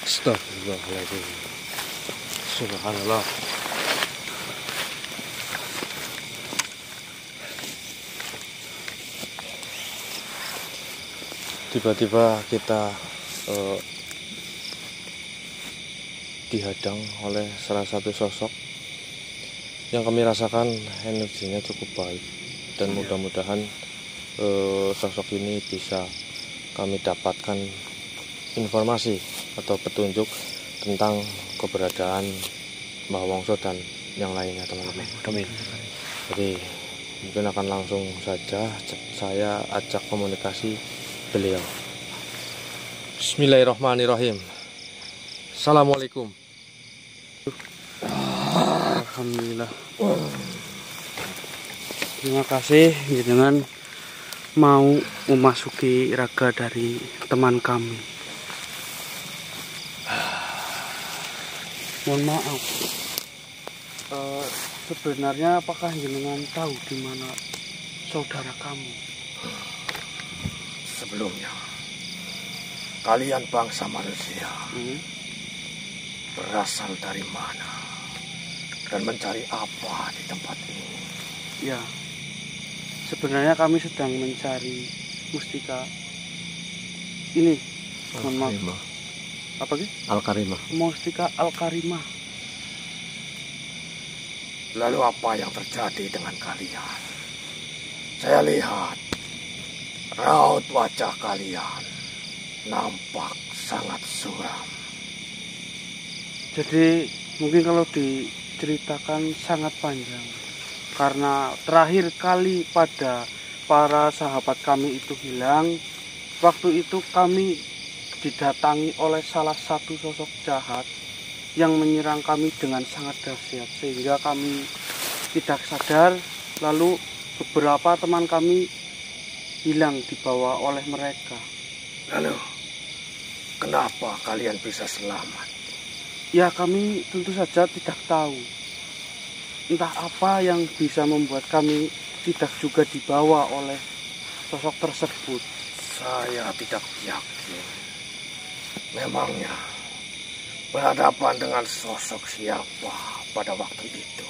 Astagfirullahaladzim. Subhanallah. Tiba-tiba kita dihadang oleh salah satu sosok yang kami rasakan energinya cukup baik, dan mudah-mudahan sosok ini bisa kami dapatkan informasi atau petunjuk tentang keberadaan Mbah Wongso dan yang lainnya, teman-teman. Amin. Jadi mungkin akan langsung saja saya ajak komunikasi beliau. Bismillahirrahmanirrahim. Assalamualaikum. Alhamdulillah. Terima kasih dengan mau memasuki raga dari teman kami. Mohon maaf. Sebenarnya apakah jenengan tahu di mana saudara kamu? Sebelumnya, kalian bangsa manusia berasal dari mana dan mencari apa di tempat ini? Ya, sebenarnya kami sedang mencari mustika ini. Mohon maaf. Apa sih? Al-Karimah. Mustika Al-Karimah. Lalu apa yang terjadi dengan kalian? Saya lihat raut wajah kalian nampak sangat suram. Jadi mungkin kalau diceritakan sangat panjang, karena terakhir kali pada para sahabat kami itu hilang, waktu itu kami didatangi oleh salah satu sosok jahat yang menyerang kami dengan sangat dahsyat, sehingga kami tidak sadar. Lalu beberapa teman kami hilang dibawa oleh mereka. Lalu kenapa kalian bisa selamat? Ya, kami tentu saja tidak tahu. Entah apa yang bisa membuat kami tidak juga dibawa oleh sosok tersebut. Saya tidak yakin. Memangnya berhadapan dengan sosok siapa pada waktu itu?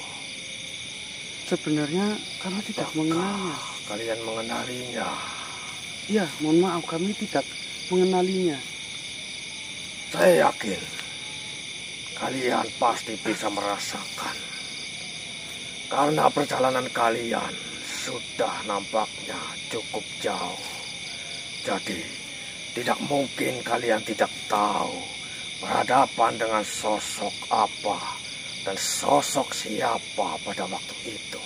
Sebenarnya kami tidak mengenalnya. Kalian mengenalinya? Ya, mohon maaf, kami tidak mengenalinya. Saya yakin kalian pasti bisa merasakan, karena perjalanan kalian sudah nampaknya cukup jauh. Jadi tidak mungkin kalian tidak tahu berhadapan dengan sosok apa dan sosok siapa pada waktu itu.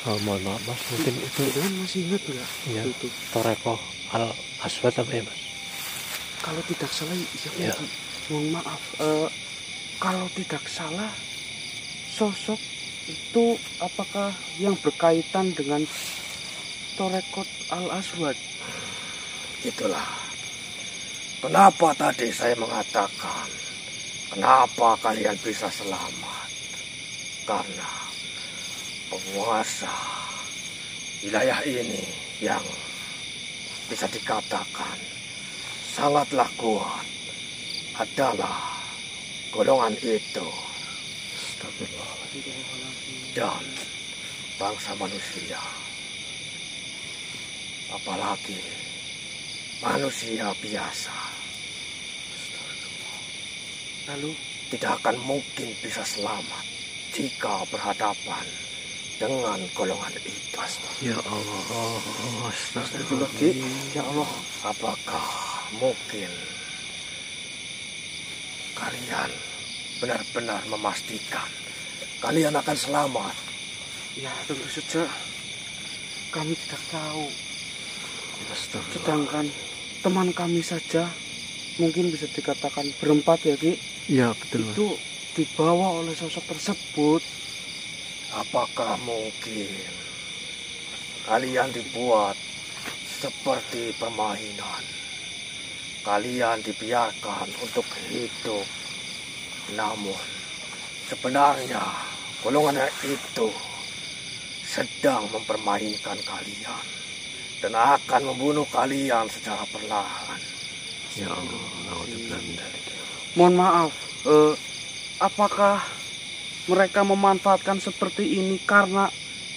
Mohon maaf Mas, mungkin itu Masih ingat nggak? ya, Itu. Toreko Al-Aswad apa ya Mas? Kalau tidak salah, Ya. Mohon maaf. Kalau tidak salah, sosok itu apakah yang berkaitan dengan Torekot Al-Aswad? Itulah kenapa tadi saya mengatakan kenapa kalian bisa selamat, karena penguasa wilayah ini yang bisa dikatakan sangatlah kuat adalah golongan itu. Dan bangsa manusia, apalagi manusia biasa, Lalu tidak akan mungkin bisa selamat jika berhadapan dengan golongan itu. Ya Allah, Astagfirullahaladzim. Ya Allah, Apakah mungkin kalian benar-benar memastikan kalian akan selamat? ya tentu saja kami tidak tahu. Sedangkan teman kami saja mungkin bisa dikatakan berempat ya Ki, ya betul Mas. itu dibawa oleh sosok tersebut. Apakah mungkin kalian dibuat seperti permainan? Kalian dibiarkan untuk hidup, namun sebenarnya golongan itu sedang mempermainkan kalian dan akan membunuh kalian secara perlahan. Ya Allah, naudzubillah min dzalik. Mohon maaf, apakah mereka memanfaatkan seperti ini karena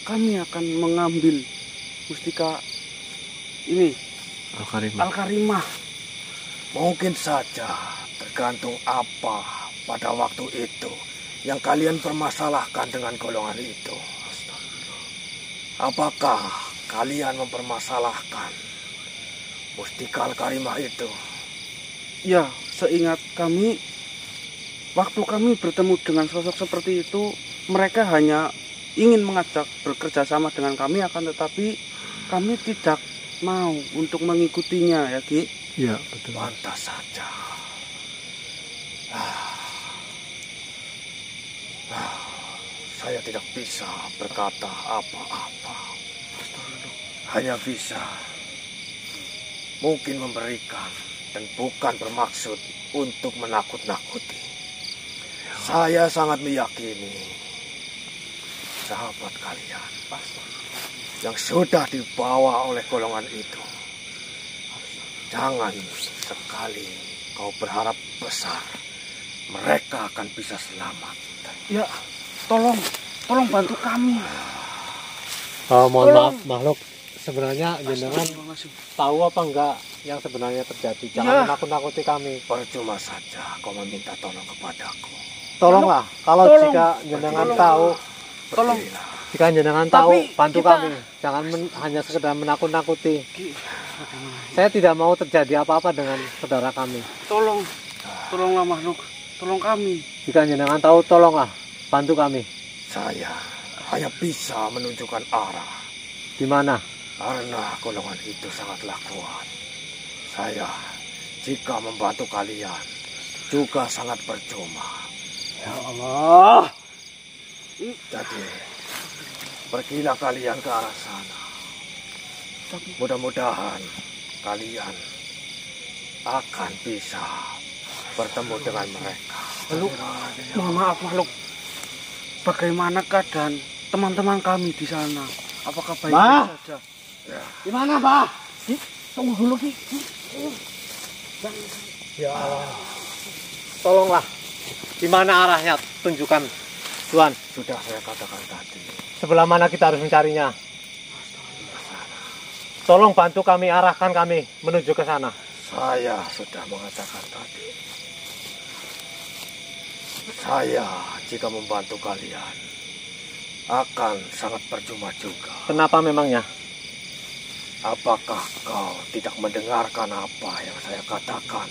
kami akan mengambil mustika ini, Al-Karimah? Mungkin saja, tergantung apa pada waktu itu yang kalian permasalahkan dengan golongan itu. Apakah kalian mempermasalahkan mustika Al-Karimah itu? Ya, seingat kami, waktu kami bertemu dengan sosok seperti itu, mereka hanya ingin mengajak bekerja sama dengan kami, akan tetapi kami tidak mau untuk mengikutinya, ya Ki? Iya, betul. Pantas saja. Saya tidak bisa berkata apa-apa. Hanya bisa mungkin memberikan dan bukan bermaksud untuk menakut-nakuti. Saya sangat meyakini sahabat kalian yang sudah dibawa oleh golongan itu. Jangan sekali kau berharap besar mereka akan bisa selamat. Ya, tolong bantu kami. Mohon maaf makhluk, sebenarnya jenengan tahu apa enggak yang sebenarnya terjadi? Jangan menakut-nakuti kami. Percuma saja kau meminta tolong kepadaku. Tolonglah, kalau jika jenengan tahu, Tolong. jika jenengan tahu, bantu kami. Jangan hanya sekedar menakut-nakuti. Saya tidak mau terjadi apa-apa dengan saudara kami. Tolonglah makhluk, tolong kami. Jika jenengan tahu, tolonglah, bantu kami. Saya hanya bisa menunjukkan arah. Di mana? Karena golongan itu sangatlah kuat. Saya jika membantu kalian juga sangat percuma. Ya Allah. Jadi pergilah kalian ke arah sana. Mudah-mudahan kalian akan bisa bertemu dengan mereka. Lalu, mohon maaf makhluk, bagaimana keadaan teman-teman kami di sana? Apakah baik-baik saja? Ya. Di mana, Pak? Tunggu dulu, Ki. Ya Allah. Tolonglah. Di mana arahnya? Tunjukkan, Tuhan. Sudah saya katakan tadi. Sebelah mana kita harus mencarinya? Tolong bantu kami, arahkan kami menuju ke sana. Saya sudah mengatakan tadi. Saya jika membantu kalian akan sangat percuma juga. Kenapa memangnya? Apakah kau tidak mendengarkan apa yang saya katakan?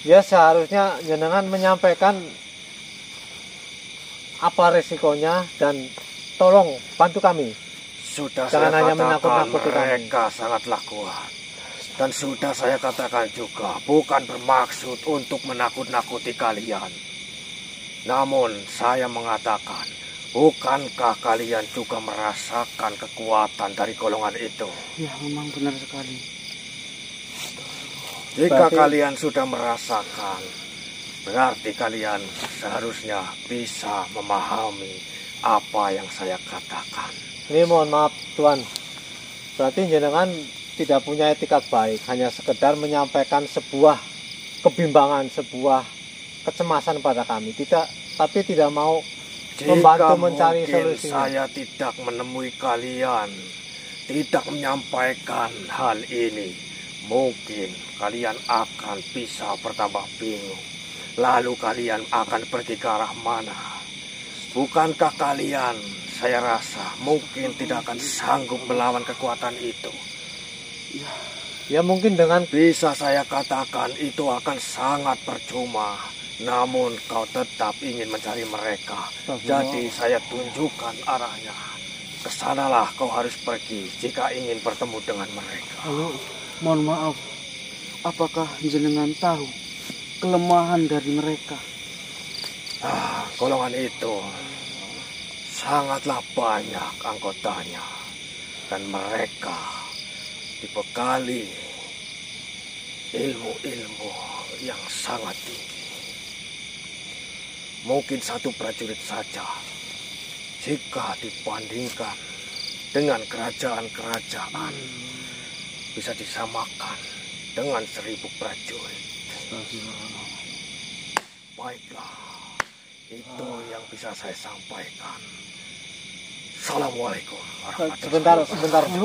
Ya seharusnya jenengan menyampaikan apa resikonya dan tolong bantu kami. Sudah Jangan saya hanya katakan menakut-nakuti kami. mereka sangatlah kuat. Dan sudah saya katakan juga bukan bermaksud untuk menakut-nakuti kalian. Namun saya mengatakan, bukankah kalian juga merasakan kekuatan dari golongan itu? Ya, memang benar sekali. Jika Berarti- kalian sudah merasakan, berarti kalian seharusnya bisa memahami apa yang saya katakan. Ini mohon maaf Tuhan. Berarti jenengan tidak punya etikat baik, hanya sekedar menyampaikan sebuah kebimbangan, sebuah kecemasan pada kami. Tapi tidak mau membantu mencari mungkin solusinya. saya tidak menemui kalian, tidak menyampaikan hal ini, mungkin kalian akan bisa bertambah bingung. Lalu kalian akan pergi ke arah mana? Bukankah kalian, saya rasa, mungkin tidak akan sanggup melawan kekuatan itu? Ya mungkin dengan Bisa saya katakan itu akan sangat percuma. Namun kau tetap ingin mencari mereka. Jadi saya tunjukkan arahnya. Kesanalah kau harus pergi jika ingin bertemu dengan mereka. Lalu, mohon maaf, apakah jenengan tahu kelemahan dari mereka? Golongan itu sangatlah banyak anggotanya. Dan mereka dibekali ilmu-ilmu yang sangat tinggi. Mungkin satu prajurit saja jika dibandingkan dengan kerajaan-kerajaan bisa disamakan dengan 1000 prajurit. Baiklah, itu yang bisa saya sampaikan. Assalamualaikum warahmatullahi Sebentar dulu.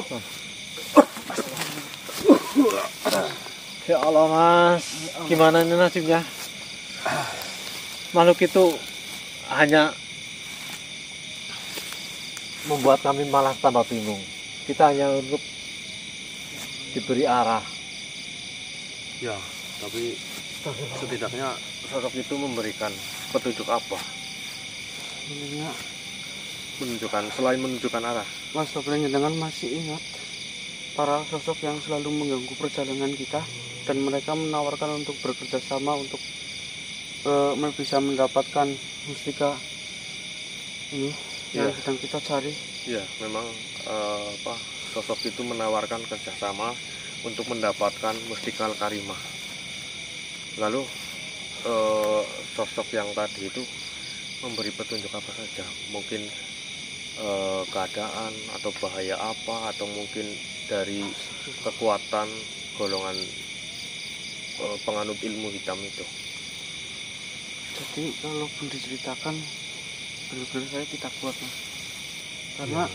Ya Allah Mas, gimana ini nasibnya? Makhluk itu hanya membuat kami malah tambah bingung. Kita hanya untuk diberi arah. Ya, tapi setidaknya sosok itu memberikan petunjuk apa? Selain menunjukkan arah. Mas Tobreng dengan masih ingat para sosok yang selalu mengganggu perjalanan kita, dan mereka menawarkan untuk bekerja sama untuk bisa mendapatkan mustika ini yang sedang kita cari. Ya, memang sosok itu menawarkan kerjasama untuk mendapatkan mustikal karimah. Lalu sosok yang tadi itu memberi petunjuk apa saja? Mungkin keadaan atau bahaya apa, atau mungkin dari kekuatan golongan penganut ilmu hitam itu. Jadi kalau pun diceritakan, benar-benar saya tidak kuat, Mas. Karena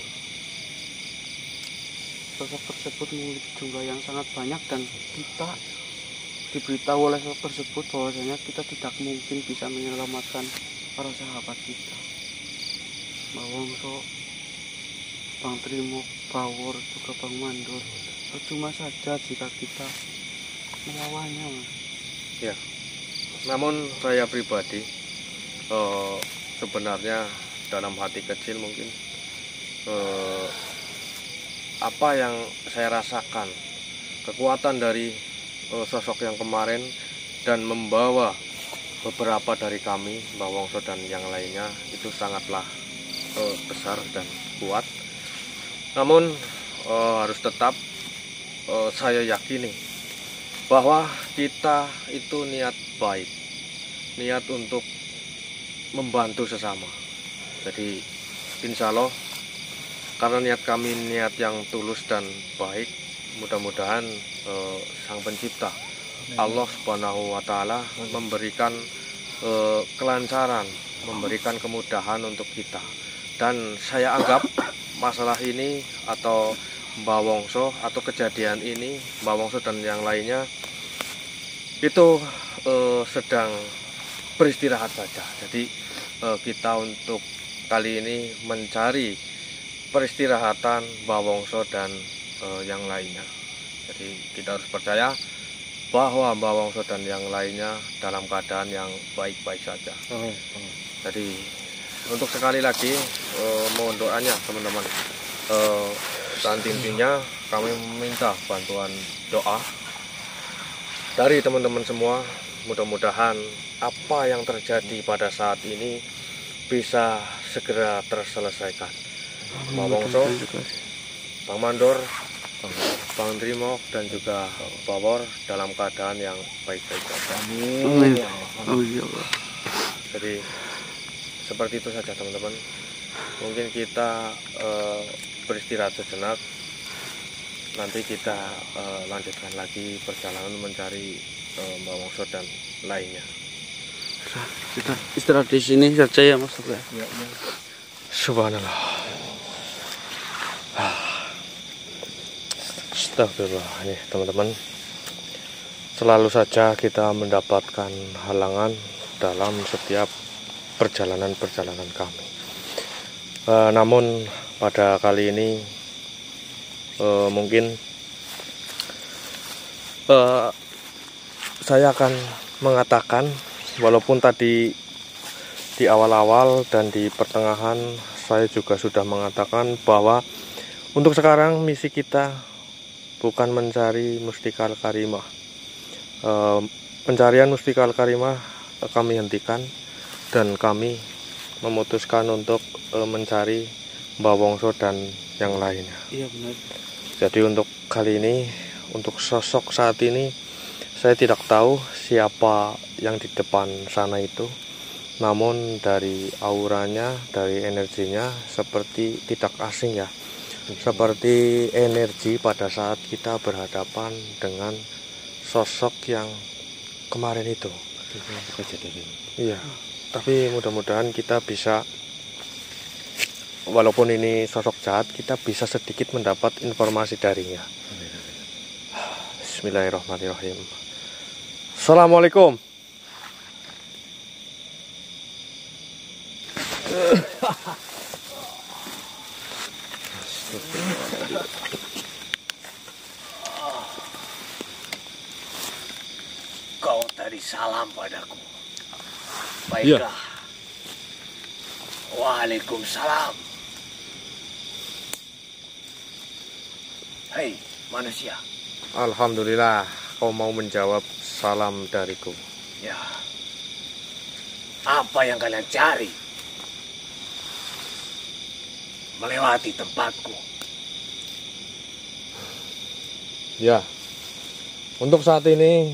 sosok tersebut memiliki jumlah yang sangat banyak, dan kita diberitahu oleh sosok tersebut bahwasanya kita tidak mungkin bisa menyelamatkan para sahabat kita. Mbak Wongso, Bang Trimo, Bawor, juga Bang Mandor. Percuma saja jika kita melawannya, Mas. Ya. Namun saya pribadi sebenarnya dalam hati kecil mungkin apa yang saya rasakan, kekuatan dari sosok yang kemarin dan membawa beberapa dari kami, Mbak Wongso dan yang lainnya, itu sangatlah besar dan kuat. Namun harus tetap saya yakini bahwa kita itu niat baik, niat untuk membantu sesama. Jadi insya Allah, karena niat kami niat yang tulus dan baik, mudah-mudahan Sang Pencipta Allah Subhanahu wa Ta'ala memberikan kelancaran, memberikan kemudahan untuk kita. Dan saya anggap masalah ini atau Mbak Wongso atau kejadian ini, Mbak Wongso dan yang lainnya itu sedang beristirahat saja. Jadi kita untuk kali ini mencari peristirahatan Mbak Wongso dan yang lainnya. Jadi kita harus percaya bahwa Mbak Wongso dan yang lainnya dalam keadaan yang baik-baik saja. Jadi untuk sekali lagi mohon doanya teman-teman. Dan intinya kami meminta bantuan doa dari teman-teman semua. Mudah-mudahan apa yang terjadi pada saat ini bisa segera terselesaikan. Mbak Wongso, Bang Mandor, Bang Trimo dan juga Bawor dalam keadaan yang baik-baik saja. Amin. Amin. Jadi seperti itu saja teman-teman. Mungkin kita beristirahat sejenak. Nanti kita lanjutkan lagi perjalanan mencari Mbak Wongso dan lainnya. Kita istirahat di sini saja ya, Mas. Ya. Subhanallah. Astagfirullah. Ini teman-teman, selalu saja kita mendapatkan halangan dalam setiap perjalanan-perjalanan kami. Namun pada kali ini mungkin saya akan mengatakan, walaupun tadi di awal-awal dan di pertengahan saya juga sudah mengatakan bahwa untuk sekarang misi kita bukan mencari mustikal karimah. Pencarian mustikal karimah kami hentikan dan kami memutuskan untuk mencari Mbak Wongso dan yang lainnya. Iya benar. Jadi untuk kali ini, untuk sosok saat ini, saya tidak tahu siapa yang di depan sana itu. Namun dari auranya, dari energinya seperti tidak asing ya. Seperti energi pada saat kita berhadapan dengan sosok yang kemarin itu. Iya, tapi mudah-mudahan kita bisa, walaupun ini sosok jahat, kita bisa sedikit mendapat informasi darinya. Bismillahirrahmanirrahim. Assalamualaikum. Kau tadi salam padaku. Baiklah. Waalaikumsalam. Hei, manusia. Alhamdulillah, kau mau menjawab salam dariku. Ya. Apa yang kalian cari? Melewati tempatku. Ya, untuk saat ini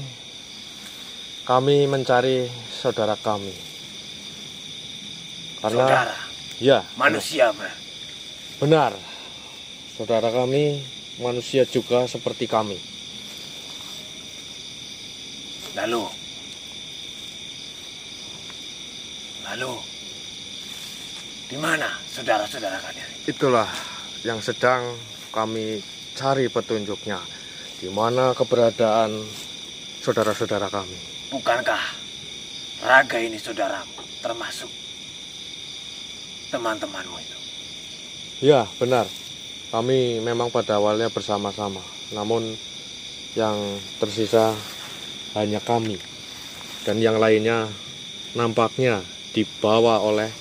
kami mencari saudara kami. Karena, Saudara? ya, Manusia, benar. Saudara kami manusia juga seperti kami. Lalu, di mana saudara-saudara kalian? Itulah yang sedang kami cari petunjuknya. Di mana keberadaan saudara-saudara kami. Bukankah Raga ini saudaramu, termasuk teman-temanmu itu? Ya, benar. Kami memang pada awalnya bersama-sama. Namun yang tersisa hanya kami. Dan yang lainnya nampaknya dibawa oleh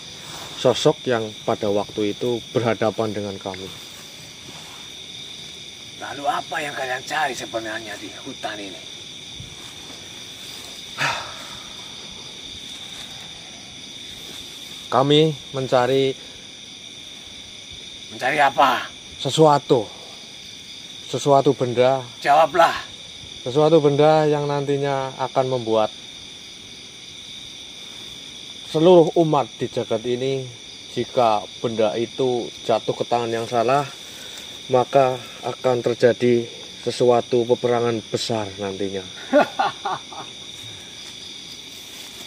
sosok yang pada waktu itu berhadapan dengan kami. Lalu apa yang kalian cari sebenarnya di hutan ini? Kami mencari apa? sesuatu benda, Jawablah. sesuatu benda yang nantinya akan membuat seluruh umat di jagat ini, jika benda itu jatuh ke tangan yang salah, maka akan terjadi sesuatu peperangan besar nantinya.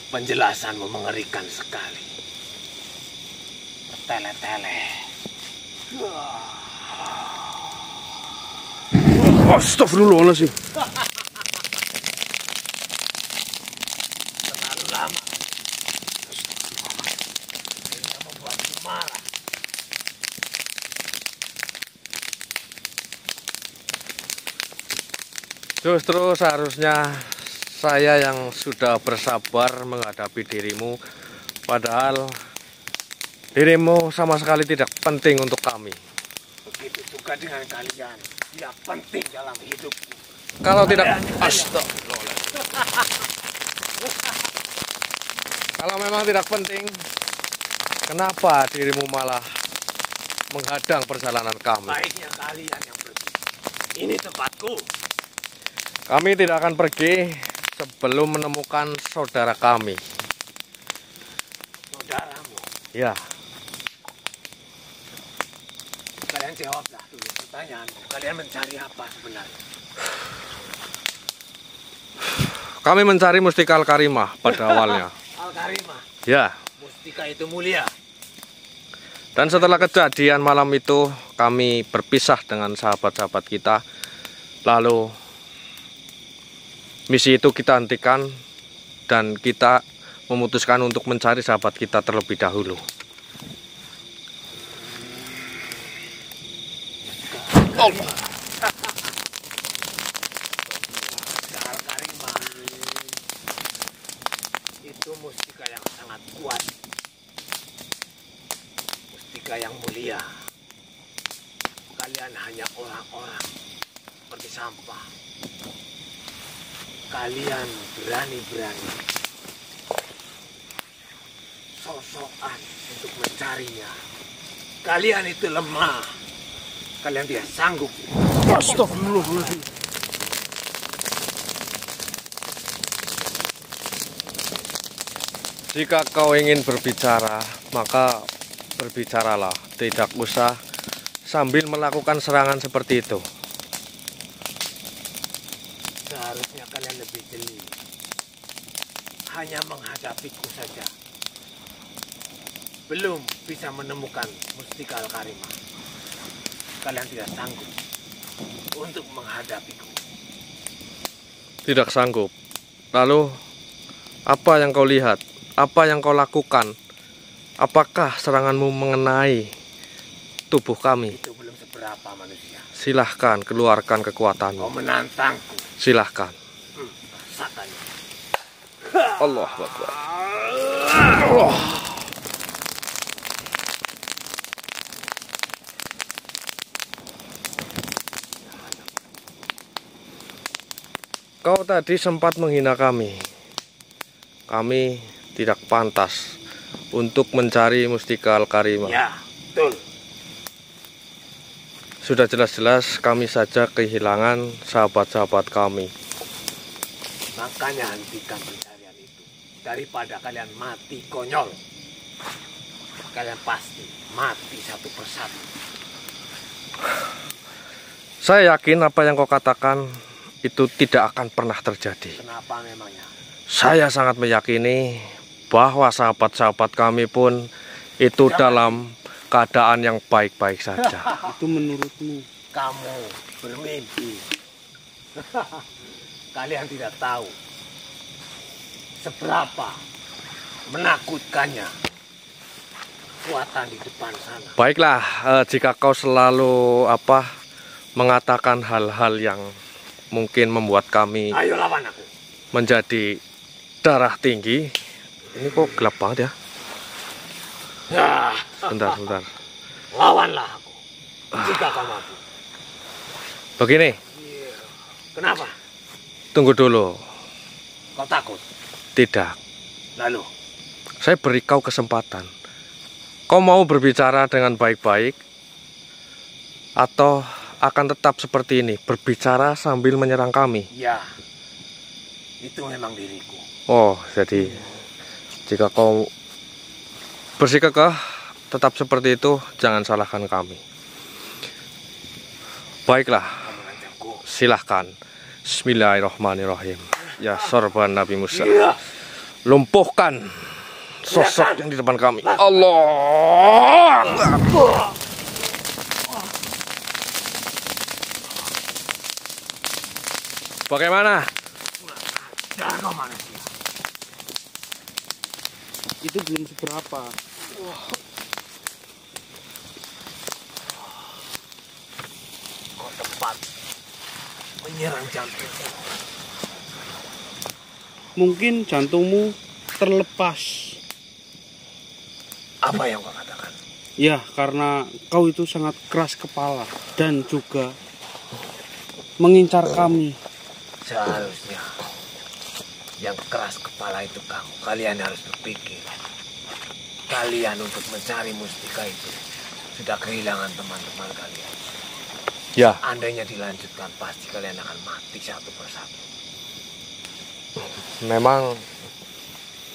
Penjelasanmu mengerikan sekali. Bertele-tele. Astagfirullahaladzim. Terlalu lama. Ini membuatku marah. Justru seharusnya saya yang sudah bersabar menghadapi dirimu, padahal dirimu sama sekali tidak penting untuk kami. Begitu juga dengan kalian. Tidak penting dalam hidupku. Kalau tidak, astagfirullah. Kalau memang tidak penting, kenapa dirimu malah menghadang perjalanan kami? Baiknya kalian yang pergi. Ini tempatku. Kami tidak akan pergi sebelum menemukan saudara kami. Saudaramu. Ya, Kalian jawablah dulu pertanyaanku. Kalian mencari apa sebenarnya? kami mencari Mustika Al-Karimah pada awalnya. Al-Karimah. Ya, Mustika itu mulia. dan setelah kejadian malam itu, kami berpisah dengan sahabat-sahabat kita. Lalu misi itu kita hentikan dan kita memutuskan untuk mencari sahabat kita terlebih dahulu. Al-Karimah itu mustika yang sangat kuat. Mustika yang mulia. Kalian hanya orang-orang seperti sampah. Kalian berani-berani sosokan untuk mencarinya. Kalian itu lemah. Kalian tidak sanggup. Astagfirullahaladzim. Jika kau ingin berbicara, maka berbicaralah. Tidak usah sambil melakukan serangan seperti itu. Seharusnya kalian lebih jeli. hanya menghadapiku saja. Belum bisa menemukan Mustika Al-Karimah. Kalian tidak sanggup untuk menghadapiku. Tidak sanggup. Lalu, apa yang kau lihat? Apa yang kau lakukan? Apakah seranganmu mengenai tubuh kami? Itu belum seberapa, manusia. Silahkan keluarkan Kau kekuatanmu. menantangku. Silahkan. Rasakan. Allah Akbar. Kau tadi sempat menghina kami. Kami tidak pantas untuk mencari Mustika Al-Karimah. Ya, betul. Sudah jelas-jelas kami saja kehilangan sahabat-sahabat kami. Makanya hentikan pencarian itu. Daripada kalian mati konyol. Kalian pasti mati satu persatu. Saya yakin apa yang kau katakan itu tidak akan pernah terjadi. Kenapa memangnya? Saya sangat meyakini bahwa sahabat-sahabat kami pun itu dalam keadaan yang baik-baik saja. Itu menurutmu. Kamu bermimpi. Kalian tidak tahu seberapa menakutkannya kekuatan di depan sana. Baiklah, jika kau selalu mengatakan hal-hal yang mungkin membuat kami Ayo lawan aku. menjadi darah tinggi. Ini kok gelap banget ya? Ya, Bentar. lawanlah aku. Jika kau mampu. Begini, Kenapa? tunggu dulu. Kau takut? Tidak, Lalu, saya beri kau kesempatan. Kau mau berbicara dengan baik-baik atau akan tetap seperti ini, berbicara sambil menyerang kami? ya, itu memang diriku. Oh, jadi jika kau bersikeras tetap seperti itu, jangan salahkan kami. Baiklah, Kau mengancamku. silahkan. Bismillahirrahmanirrahim. Ya sorban Nabi Musa. Iya. Lumpuhkan sosok yang di depan kami. Allah. Bagaimana? Jangan kau manusia. Itu belum seberapa. Kau tepat menyerang jantungku. Mungkin jantungmu terlepas. Apa yang kau katakan? Ya, karena kau itu sangat keras kepala dan juga mengincar kami. Seharusnya yang keras kepala itu kamu. Kalian harus berpikir. Kalian untuk mencari mustika itu sudah kehilangan teman-teman kalian. Ya, Andainya dilanjutkan pasti kalian akan mati satu persatu. memang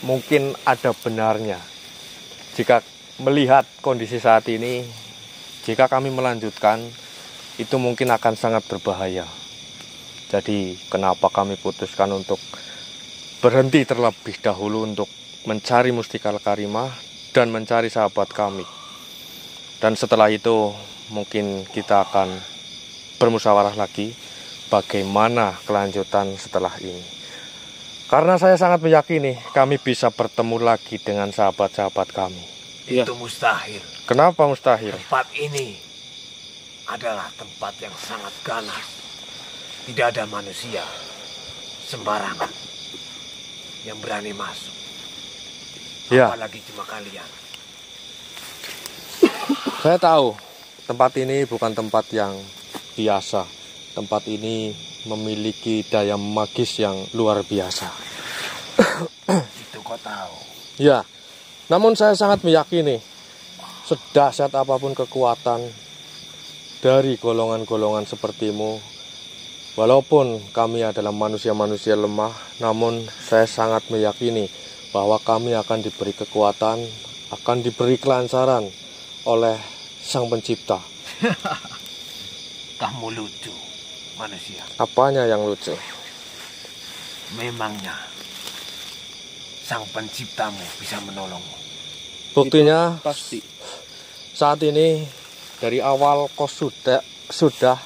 mungkin ada benarnya. Jika melihat kondisi saat ini, jika kami melanjutkan, itu mungkin akan sangat berbahaya. Jadi, kenapa kami putuskan untuk berhenti terlebih dahulu untuk mencari Mustika Al-Karimah dan mencari sahabat kami. Dan setelah itu, mungkin kita akan bermusyawarah lagi bagaimana kelanjutan setelah ini. Karena saya sangat meyakini kami bisa bertemu lagi dengan sahabat-sahabat kami. Iya. Itu mustahil. Kenapa mustahil? Tempat ini adalah tempat yang sangat ganas. Tidak ada manusia sembarangan yang berani masuk. Ya, Apalagi cuma kalian. saya tahu tempat ini bukan tempat yang biasa. Tempat ini memiliki daya magis yang luar biasa. Itu kau tahu. Ya, namun saya sangat meyakini sedahsyat apapun kekuatan dari golongan-golongan sepertimu, walaupun kami adalah manusia-manusia lemah, namun saya sangat meyakini bahwa kami akan diberi kekuatan, akan diberi kelancaran oleh Sang Pencipta. Kamu lucu, manusia. Apanya yang lucu? Memangnya Sang Penciptamu bisa menolongmu. Buktinya Itu pasti. saat ini dari awal kau sudah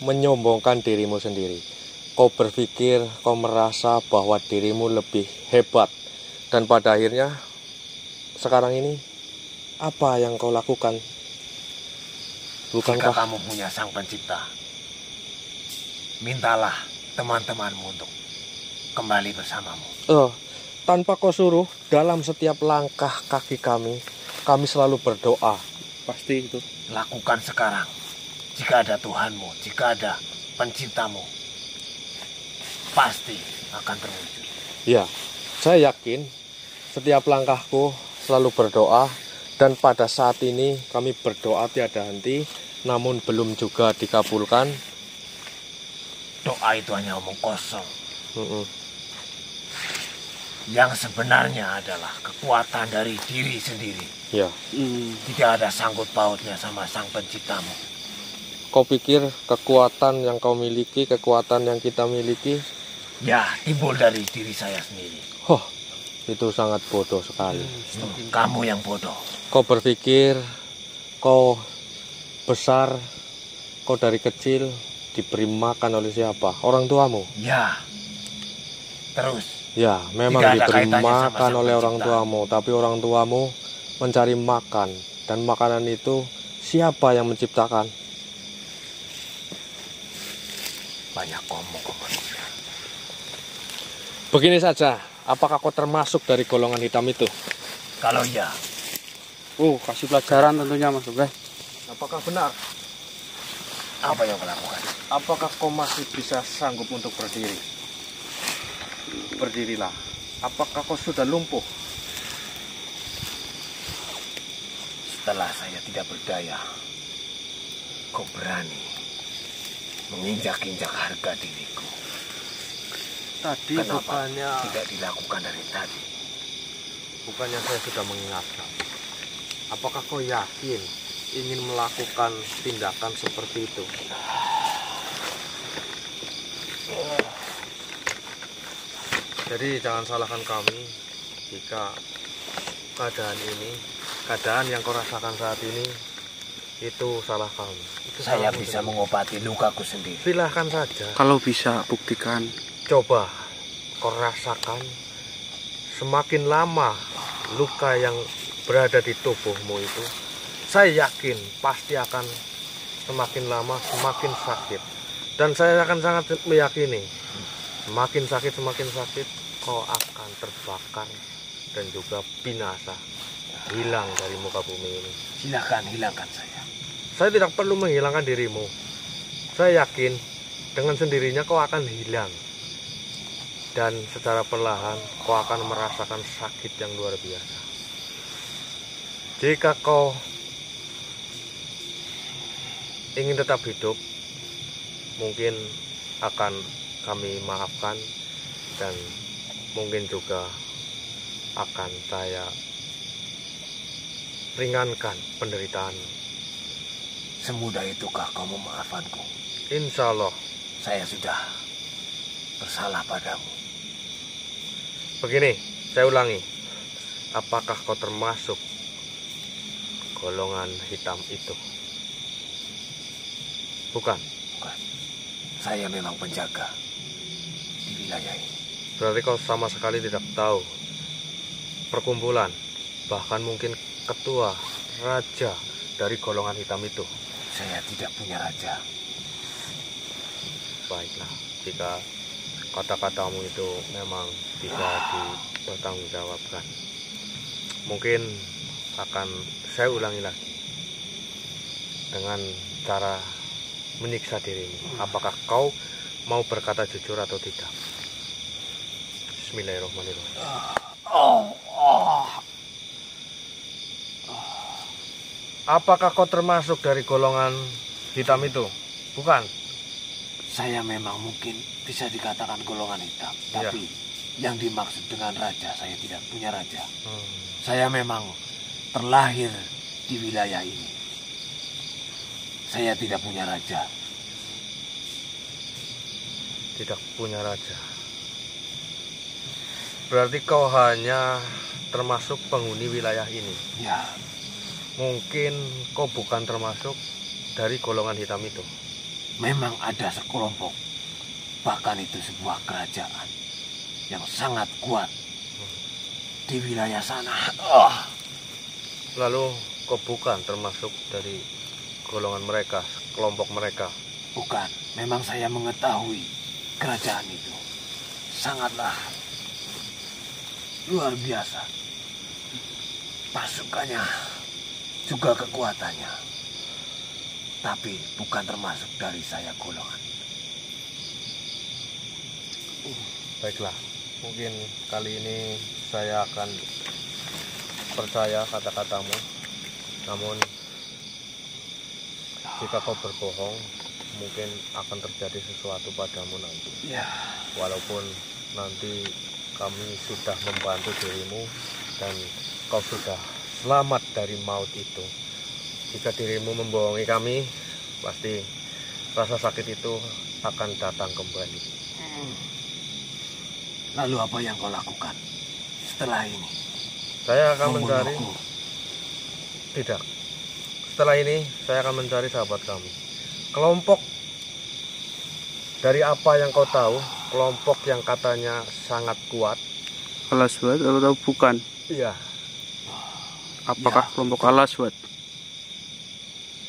menyombongkan dirimu sendiri. Kau berpikir, kau merasa bahwa dirimu lebih hebat. Dan pada akhirnya sekarang ini apa yang kau lakukan? Jika Bukankah kamu punya Sang Pencipta, mintalah teman-temanmu untuk kembali bersamamu. tanpa kau suruh, dalam setiap langkah kaki kami selalu berdoa. Pasti itu. Lakukan sekarang. Jika ada Tuhanmu, jika ada Penciptamu, pasti akan terwujud. Ya, saya yakin setiap langkahku selalu berdoa. Dan pada saat ini kami berdoa tiada henti, namun belum juga dikabulkan. Doa itu hanya omong kosong. Mm-mm. Yang sebenarnya adalah kekuatan dari diri sendiri. Ya, Tidak ada sangkut pautnya sama Sang Penciptamu. kau pikir kekuatan yang kau miliki, kekuatan yang kita miliki, Ya, timbul dari diri saya sendiri. itu sangat bodoh sekali. Kamu yang bodoh. Kau berpikir kau besar, kau dari kecil diberi makan oleh siapa? Orang tuamu. Ya. Terus, Ya, memang Tidak ada diberi kaitannya sama makan Sang oleh orang Pencipta. tuamu, tapi orang tuamu mencari makan, dan makanan itu siapa yang menciptakan? banyak omong kau manusia. Begini saja, apakah kau termasuk dari golongan hitam itu? Kalau ya, Kasih pelajaran tentunya Mas Bray. Apakah benar? apa yang kau lakukan? Apakah kau masih bisa sanggup untuk berdiri? Berdirilah. Apakah kau sudah lumpuh? Setelah saya tidak berdaya, kau berani menginjak-injak harga diriku. Tadi Kenapa bukannya tidak dilakukan dari tadi? Bukannya saya sudah mengingatkan. Apakah kau yakin ingin melakukan tindakan seperti itu? Jadi jangan salahkan kami jika keadaan yang kau rasakan saat ini itu salah kami. Itu Saya salahmu bisa sendiri. mengobati lukaku sendiri. Silahkan saja. kalau bisa buktikan. Coba kau rasakan, semakin lama luka yang berada di tubuhmu itu, saya yakin pasti akan semakin lama semakin sakit. Dan saya akan sangat meyakini, semakin sakit kau akan terbakar dan juga binasa, hilang dari muka bumi ini. Silakan hilangkan saya. Saya tidak perlu menghilangkan dirimu. Saya yakin dengan sendirinya kau akan hilang. Dan secara perlahan kau akan merasakan sakit yang luar biasa. Jika kau ingin tetap hidup, mungkin akan kami maafkan dan mungkin juga akan saya ringankan penderitaan. Semudah itukah kau memaafkanku? Insya Allah. Saya sudah bersalah padamu. Begini, saya ulangi. Apakah kau termasuk golongan hitam itu? Bukan. Bukan. Saya memang penjaga di wilayah ini. Berarti kau sama sekali tidak tahu perkumpulan, bahkan mungkin ketua, raja dari golongan hitam itu. Saya tidak punya raja. Baiklah, jika kata-katamu itu memang bisa dipertanggungjawabkan, mungkin akan saya ulangi lagi dengan cara menyiksa dirimu. Apakah kau mau berkata jujur atau tidak? Bismillahirrahmanirrahim. Apakah kau termasuk dari golongan hitam itu? Bukan. Saya memang mungkin bisa dikatakan golongan hitam. Tapi yang dimaksud dengan raja, saya tidak punya raja. Saya memang terlahir di wilayah ini. Saya tidak punya raja. Tidak punya raja. Berarti kau hanya termasuk penghuni wilayah ini. Ya, Mungkin kau bukan termasuk dari golongan hitam itu. memang ada sekelompok, bahkan itu sebuah kerajaan yang sangat kuat di wilayah sana. Lalu kau bukan termasuk dari golongan mereka, kelompok mereka. Bukan, memang saya mengetahui kerajaan itu sangatlah luar biasa. Pasukannya juga kekuatannya. Tapi bukan termasuk dari saya golongan. Baiklah, mungkin kali ini saya akan percaya kata-katamu. Namun jika kau berbohong, mungkin akan terjadi sesuatu padamu nanti. Ya, Walaupun nanti kami sudah membantu dirimu dan kau sudah selamat dari maut itu. Jika dirimu membohongi kami, pasti rasa sakit itu akan datang kembali. lalu apa yang kau lakukan setelah ini? Saya akan mencari. Membunuhku. Tidak. Setelah ini, saya akan mencari sahabat kami. Kelompok dari apa yang kau tahu, kelompok yang katanya sangat kuat. Al-Aswad atau bukan? Iya. Apakah kelompok Al-Aswad?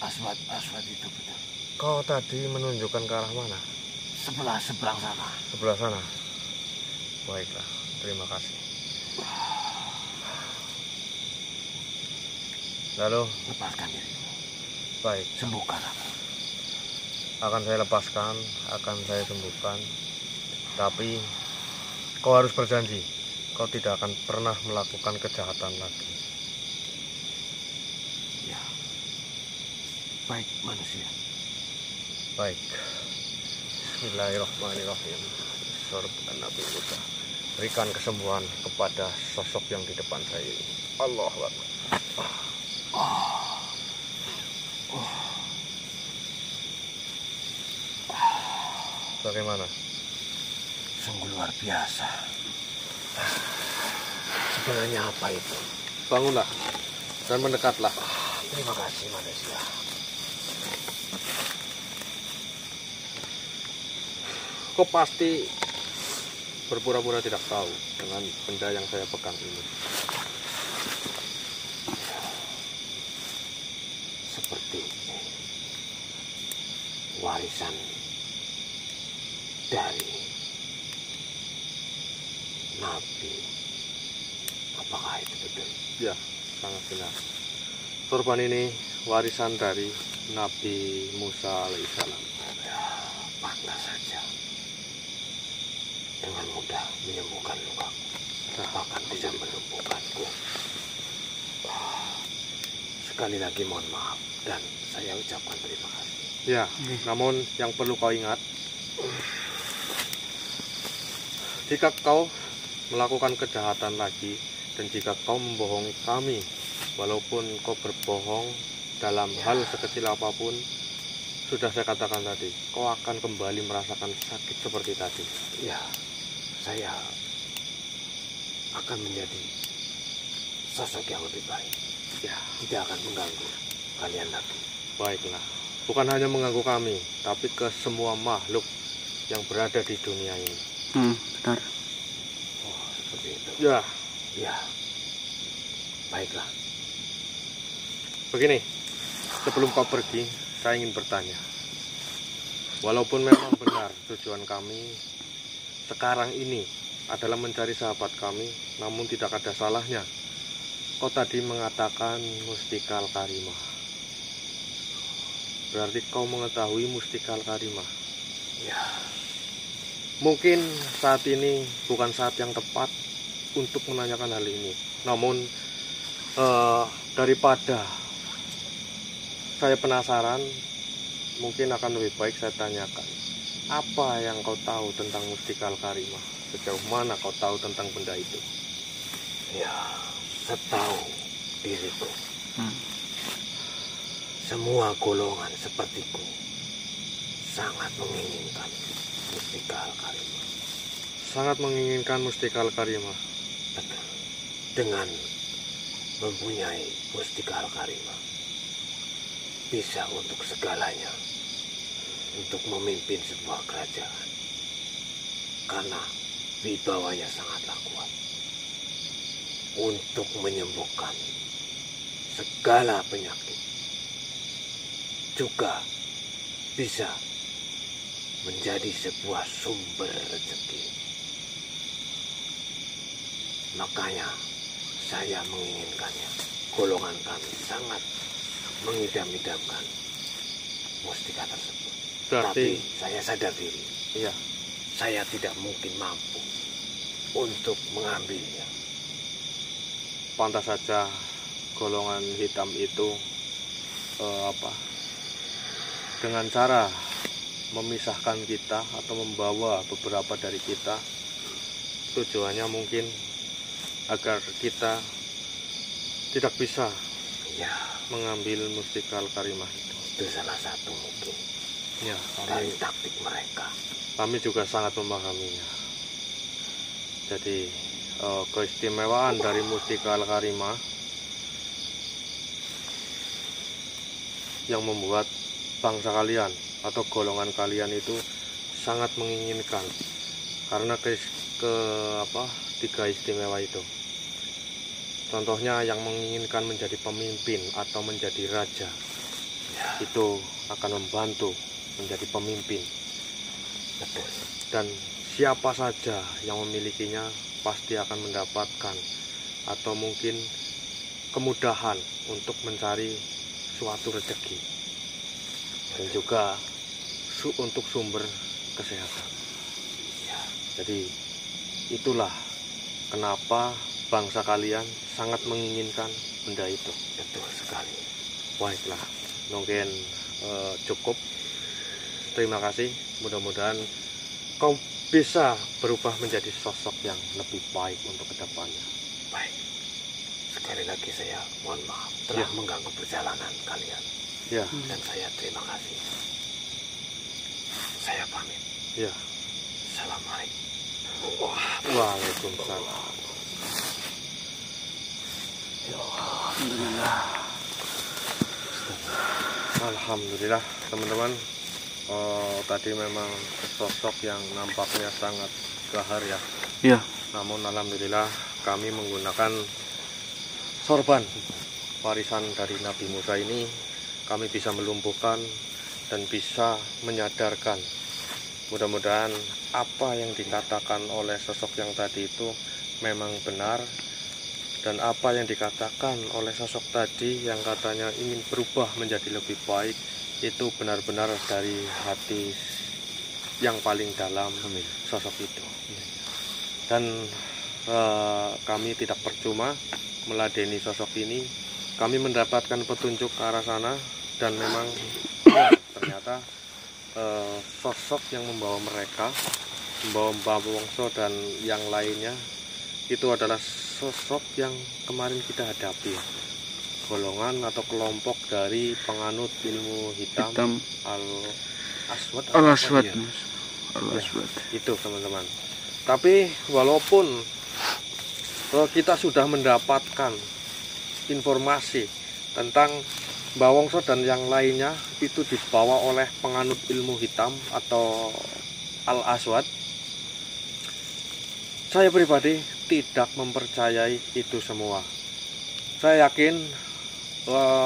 Aswad itu betul. Kau tadi menunjukkan ke arah mana? Sebelah seberang sana. Sebelah sana. Baiklah, terima kasih. Lalu, Lepaskan dirimu. baik, Sembuhkan aku. akan saya lepaskan, akan saya sembuhkan. Tapi, kau harus berjanji, kau tidak akan pernah melakukan kejahatan lagi. Ya. Baik manusia. Baik. Bismillahirrahmanirrahim. Surga Nabi Musa. Berikan kesembuhan kepada sosok yang di depan saya ini. Allahu Akbar. Bagaimana? Sungguh luar biasa. Sebenarnya apa itu? Bangunlah dan mendekatlah. Terima kasih manusia. Kau pasti berpura-pura tidak tahu dengan benda yang saya pegang ini. Seperti warisan dari Nabi. Apakah itu betul? Ya, sangat benar. Sorban ini warisan dari Nabi Musa alaihissalam. Ya, pantas saja. Dengan mudah menyembuhkan luka. Bahkan tidak melumpuhkanku. Sekali lagi mohon maaf dan saya ucapkan terima kasih. Ya, namun yang perlu kau ingat, jika kau melakukan kejahatan lagi dan jika kau membohongi kami, walaupun kau berbohong dalam hal sekecil apapun, sudah saya katakan tadi, kau akan kembali merasakan sakit seperti tadi. Ya, saya akan menjadi sosok yang lebih baik. Ya, Tidak akan mengganggu kalian lagi. baiklah. Bukan hanya mengganggu kami, tapi ke semua makhluk yang berada di dunia ini. Benar. Oh, seperti itu. Ya, Ya, baiklah. begini. Sebelum kau pergi, saya ingin bertanya. Walaupun memang benar tujuan kami sekarang ini adalah mencari sahabat kami, namun tidak ada salahnya. Kau tadi mengatakan Mustikal Karimah. Berarti kau mengetahui Mustikal Karimah. Ya, Mungkin saat ini bukan saat yang tepat untuk menanyakan hal ini. Namun daripada saya penasaran, mungkin akan lebih baik saya tanyakan. Apa yang kau tahu tentang Mustikal Karimah? Sejauh mana kau tahu tentang benda itu? ya, setahu diriku. Semua golongan sepertiku sangat menginginkan Mustikal Karimah. sangat menginginkan Mustika Al-Karimah. Betul. Dengan mempunyai Mustika Al-Karimah bisa untuk segalanya, untuk memimpin sebuah kerajaan, karena wibawanya sangatlah kuat untuk menyembuhkan segala penyakit, juga bisa menjadi sebuah sumber rezeki. Makanya saya menginginkannya. Golongan kami sangat mengidam-idamkan mustika tersebut. Berarti, Tapi saya sadar diri, iya, saya tidak mungkin mampu untuk mengambilnya. pantas saja golongan hitam itu dengan cara memisahkan kita atau membawa beberapa dari kita, tujuannya mungkin agar kita tidak bisa Ya, mengambil Mustika Al-Karimah itu. itu salah satu mungkin Ya, dari taktik mereka. kami juga sangat memahaminya. Jadi keistimewaan dari Mustika Al-Karimah yang membuat bangsa kalian atau golongan kalian itu sangat menginginkan, karena tiga istimewa itu. Contohnya yang menginginkan menjadi pemimpin atau menjadi raja, Ya, itu akan membantu menjadi pemimpin. betul. Dan siapa saja yang memilikinya pasti akan mendapatkan atau mungkin kemudahan untuk mencari suatu rezeki, dan juga untuk sumber kesehatan. Ya, Jadi itulah kenapa bangsa kalian sangat menginginkan benda itu. betul sekali. Baiklah, mungkin cukup. Terima kasih. Mudah-mudahan kau bisa berubah menjadi sosok yang lebih baik untuk kedepannya. Baik. Sekali lagi saya mohon maaf telah mengganggu perjalanan kalian. Ya, Dan saya terima kasih. Saya pamit. ya. Assalamualaikum. Waalaikumsalam. Alhamdulillah, teman-teman. Tadi memang sosok yang nampaknya sangat gahar ya. Iya. Namun alhamdulillah kami menggunakan sorban warisan dari Nabi Musa ini, kami bisa melumpuhkan dan bisa menyadarkan. Mudah-mudahan apa yang dikatakan oleh sosok yang tadi itu memang benar, dan apa yang dikatakan oleh sosok tadi yang katanya ingin berubah menjadi lebih baik itu benar-benar dari hati yang paling dalam sosok itu. Dan kami tidak percuma meladeni sosok ini, kami mendapatkan petunjuk ke arah sana, dan memang ternyata sosok yang membawa mereka, membawa Mbah Wongso dan yang lainnya, itu adalah sosok yang kemarin kita hadapi, golongan atau kelompok dari penganut ilmu hitam. Al-Aswad. Al-Aswad, Ya, Mas. Al-Aswad. itu teman-teman. Tapi walaupun kita sudah mendapatkan informasi tentang Mbah Wongso dan yang lainnya itu dibawa oleh penganut ilmu hitam atau Al-Aswad, saya pribadi tidak mempercayai itu semua. Saya yakin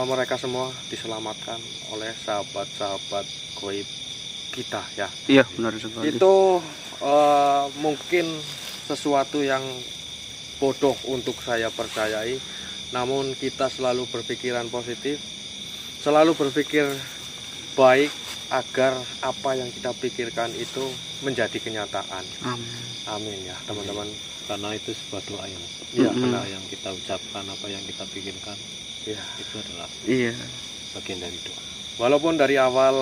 mereka semua diselamatkan oleh sahabat-sahabat gaib kita ya. Iya, benar sekali. Itu mungkin sesuatu yang bodoh untuk saya percayai, namun kita selalu berpikiran positif, selalu berpikir baik agar apa yang kita pikirkan itu menjadi kenyataan. Amin. Amin ya teman-teman. Karena itu sebuah doa yang Iya, benar, yang kita ucapkan, apa yang kita pikirkan, Ya. itu adalah Iya. bagian dari doa. Walaupun dari awal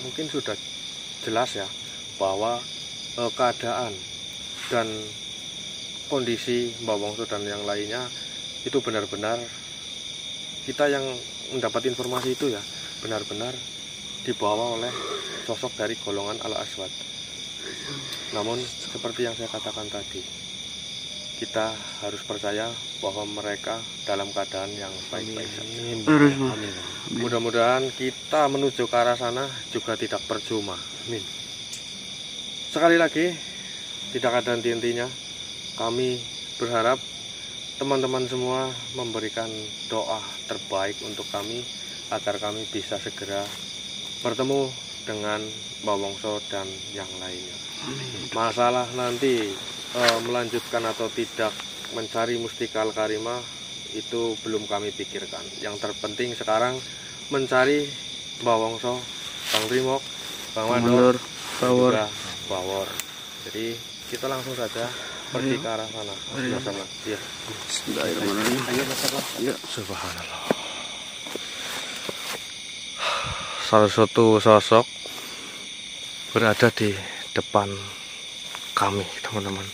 mungkin sudah jelas ya bahwa keadaan dan kondisi Mbah Wongso dan yang lainnya itu benar-benar kita yang mendapat informasi itu ya benar-benar dibawa oleh sosok dari golongan Al-Aswad. Namun seperti yang saya katakan tadi, kita harus percaya bahwa mereka dalam keadaan yang baik-baik saja. Amin. Mudah-mudahan kita menuju ke arah sana juga tidak percuma. Amin. Sekali lagi, tidak ada henti-hentinya, kami berharap teman-teman semua memberikan doa terbaik untuk kami agar kami bisa segera bertemu dengan Mbak Wongso dan yang lainnya. Masalah nanti melanjutkan atau tidak mencari Mustika Al-Karimah itu belum kami pikirkan. Yang terpenting sekarang mencari Mbak Wongso, Bang Trimok, Bang Mandor, juga Bawor. Jadi kita langsung saja pergi ke arah sana. Sama-sama. Iya. Bismillahirrahmanirrahim. Subhanallah. Salah satu sosok berada di depan kami, teman-teman.